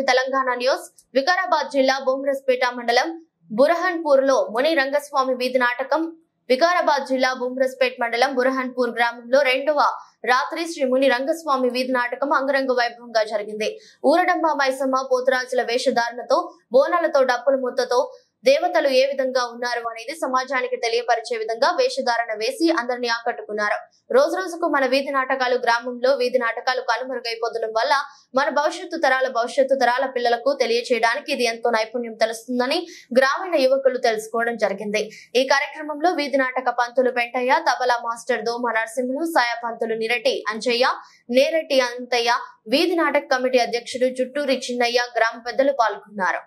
TV Telangana news. Vikarabad జిల్లా బుమ్రస్పేట మండలం బురహన్పూర్ లో ముని రంగస్వామి వీధి నాటకం. వికారాబాద్ జిల్లా బుమ్రస్పేట మండలం బురహన్పూర్ గ్రామంలో 2వ రాత్రి శ్రీ ముని రంగస్వామి వీధి నాటకం అంగరంగ వైభవంగా జరిగింది. ఊరడంబ మైసమ్మ పోతురాజుల వేషధారణతో బోనాలతో డప్పుల ముద్దతో దేవతలు ఏ విధంగా ఉన్నారు అనేది సమాజానికి తెలియపరిచే విధంగా వేషధారణ వేసి అందరినీ ఆకట్టుకున్నారు. రోజు రోజుకు మన వీధి నాటకాలు గ్రామంలో వీధి నాటకాలు కనుమరుగైపోవడం వల్ల మన భవిష్యత్తు తరాల పిల్లలకు తెలియచేయడానికి ఇది ఎంతో నైపుణ్యం తెలుస్తుందని గ్రామీణ యువకులు తెలుసుకోవడం జరిగింది. ఈ కార్యక్రమంలో వీధి నాటక పంతులు పెంటయ్య, తబలా మాస్టర్ దోమ నరసింహులు, సాయ పంతులు నిరటి అంజయ్య, నేరటి అంతయ్య, వీధి నాటక కమిటీ అధ్యక్షుడు చుట్టూరి చిన్నయ్య, గ్రామ పెద్దలు పాల్గొన్నారు.